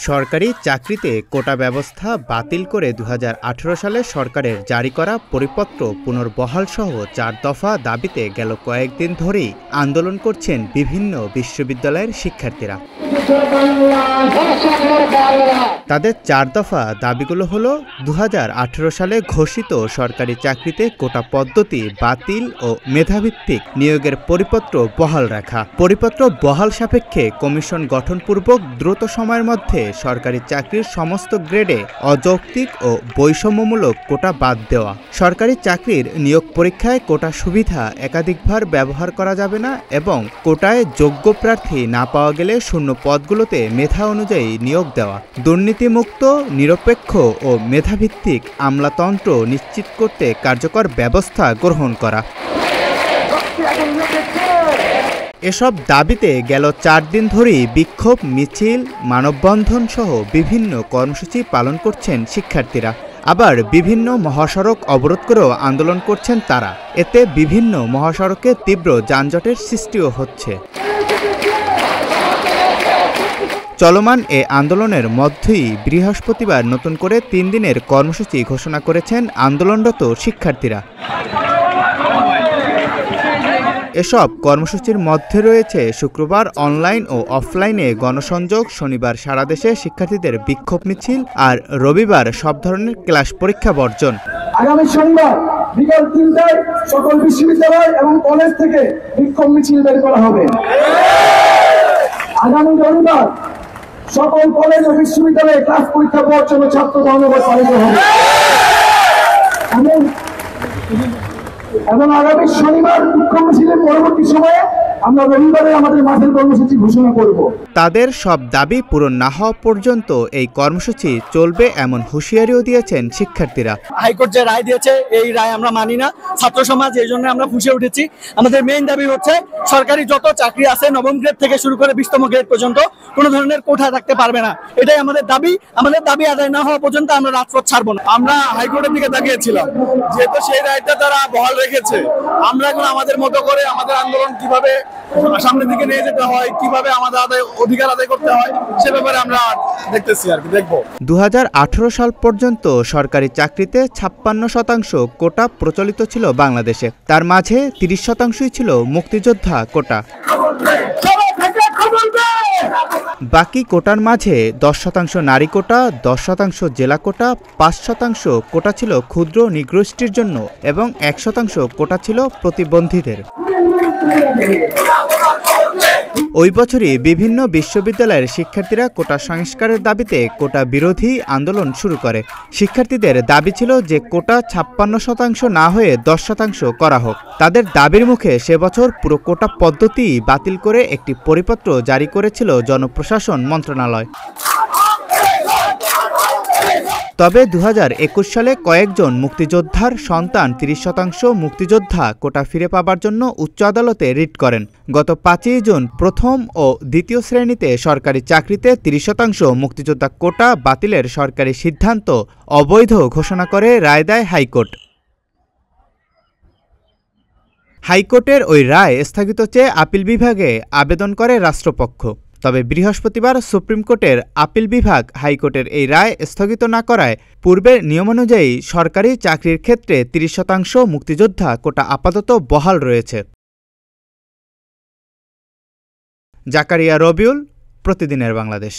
সরকারি চাকরিতে কোটা ব্যবস্থা বাতিল করে ২০১৮ সালে সরকারের জারি করা পরিপত্র পুনর্বহালসহ ৪ দফা দাবিতে গেল কয়েকদিন ধরেই আন্দোলন করছেন বিভিন্ন বিশ্ববিদ্যালয়ের শিক্ষার্থীরা। তাদের ৪ দফা দাবিগুলো হলো ২০১৮ সালে ঘোষিত সরকারি চাকরিতে কোটা পদ্ধতি বাতিল ও মেধাভিত্তিক নিয়োগের পরিপত্র বহাল রাখা, পরিপত্র বহাল সাপেক্ষে কমিশন গঠনপূর্বক দ্রুত সময়ের মধ্যে সরকারি চাকরির সমস্ত গ্রেডে অযৌক্তিক ও বৈষম্যমূলক কোটা বাদ দেওয়া, সরকারি চাকরির নিয়োগ পরীক্ষায় কোটা সুবিধা একাধিকবার ব্যবহার করা যাবে না এবং কোটায় যোগ্য প্রার্থী না পাওয়া গেলে শূন্য পদগুলোতে মেধা অনুযায়ী নিয়োগ দেওয়া, দুর্নীতিমুক্ত নিরপেক্ষ ও মেধাভিত্তিক আমলাতন্ত্র নিশ্চিত করতে কার্যকর ব্যবস্থা গ্রহণ করা। এসব দাবিতে গেল ৪ দিন ধরেই বিক্ষোভ মিছিল, মানববন্ধন সহ বিভিন্ন কর্মসূচি পালন করছেন শিক্ষার্থীরা। আবার বিভিন্ন মহাসড়ক অবরোধ করেও আন্দোলন করছেন তারা। এতে বিভিন্ন মহাসড়কে তীব্র যানজটের সৃষ্টিও হচ্ছে। চলমান এ আন্দোলনের মধ্যেই বৃহস্পতিবার নতুন করে ৩ দিনের কর্মসূচি ঘোষণা করেছেন আন্দোলনরত শিক্ষার্থীরা। এসব কর্মসূচির মধ্যে রয়েছে শুক্রবার অনলাইন ও অফলাইনে গণসংযোগ, শনিবার সারা দেশে শিক্ষার্থীদের বিক্ষোভ মিছিল আর রবিবার সব ধরনের ক্লাস পরীক্ষা বর্জন। আগামী সোমবার বিকাল ৩টায় সকল বিশ্ববিদ্যালয় এবং কলেজ থেকে বিক্ষোভ মিছিল বের করা হবে। আগামী রবিবার সকল কলেজ ও বিশ্ববিদ্যালয়ে ক্লাস পরীক্ষা বর্জন ও ছাত্র ধর্মঘট পালিত হবে এবং আগামী শনিবার বিক্ষোভ মিছিলের পরবর্তী সময়ে আমরা রবিবারে আমাদের মাঠের কর্মসূচি ঘোষণা করব। তাদের সব দাবি পূরণ না হওয়া পর্যন্ত এই কর্মসূচি চলবে এমন হুঁশিয়ারিও দিয়েছেন শিক্ষার্থীরা। হাইকোর্ট যে রায় দিয়েছে এই রায় আমরা মানি না, ছাত্র সমাজ এই জন্য আমরা ফুঁসে উঠেছি। আমাদের মেইন দাবি হচ্ছে সরকারি যত চাকরি আছে নবম গ্রেড থেকে শুরু করে 20তম গ্রেড পর্যন্ত কোনো ধরনের কোঠা থাকতে পারবে না। এটাই আমাদের দাবি। আমাদের দাবি আদায় না হওয়া পর্যন্ত আমরা রাজপথ ছাড়বো না। আমরা হাইকোর্টের দিকে তাকিয়েছিলাম, যেহেতু সেই রায়টা তারা বহাল রেখেছে। আমরা এখন আমাদের মতো করে আমাদের আন্দোলন কিভাবে সামনের দিকে নিয়ে যেতে হয়, কিভাবে আমাদের অধিকার আদায় করতে হয় সে ব্যাপারে আমরা দেখতেছি আর কি দেখবো। ২০১৮ সাল পর্যন্ত সরকারি চাকরিতে ৫৬% কোটা প্রচলিত ছিল বাংলাদেশে। তার মাঝে ৩০%ই ছিল মুক্তিযোদ্ধা কোটা। বাকি কোটার মাঝে ১০% নারী কোটা, ১০% জেলা কোটা, ৫% কোটা ছিল ক্ষুদ্র নৃগোষ্ঠীর জন্য এবং ১% কোটা ছিল প্রতিবন্ধীদের। ওই বছরই বিভিন্ন বিশ্ববিদ্যালয়ের শিক্ষার্থীরা কোটা সংস্কারের দাবিতে কোটা বিরোধী আন্দোলন শুরু করে। শিক্ষার্থীদের দাবি ছিল যে কোটা ৫৬% না হয়ে ১০% করা হোক। তাদের দাবির মুখে সে বছর পুরো কোটা পদ্ধতি বাতিল করে একটি পরিপত্র জারি করেছিল জনপ্রশাসন মন্ত্রণালয়। তবে ২০২১ সালে কয়েকজন মুক্তিযোদ্ধার সন্তান ৩০% মুক্তিযোদ্ধা কোটা ফিরে পাবার জন্য উচ্চ আদালতে রিট করেন। গত ৫ই জুন প্রথম ও দ্বিতীয় শ্রেণীতে সরকারি চাকরিতে ৩০% মুক্তিযোদ্ধা কোটা বাতিলের সরকারি সিদ্ধান্ত অবৈধ ঘোষণা করে রায় দেয় হাইকোর্ট। হাইকোর্টের ওই রায় স্থগিত চেয়ে আপিল বিভাগে আবেদন করে রাষ্ট্রপক্ষ। তবে বৃহস্পতিবার সুপ্রিম কোর্টের আপিল বিভাগ হাইকোর্টের এই রায় স্থগিত না করায় পূর্বের নিয়মানুযায়ী সরকারি চাকরির ক্ষেত্রে ৩০% মুক্তিযোদ্ধা কোটা আপাতত বহাল রয়েছে। জাকারিয়া রবিউল, প্রতিদিনের বাংলাদেশ।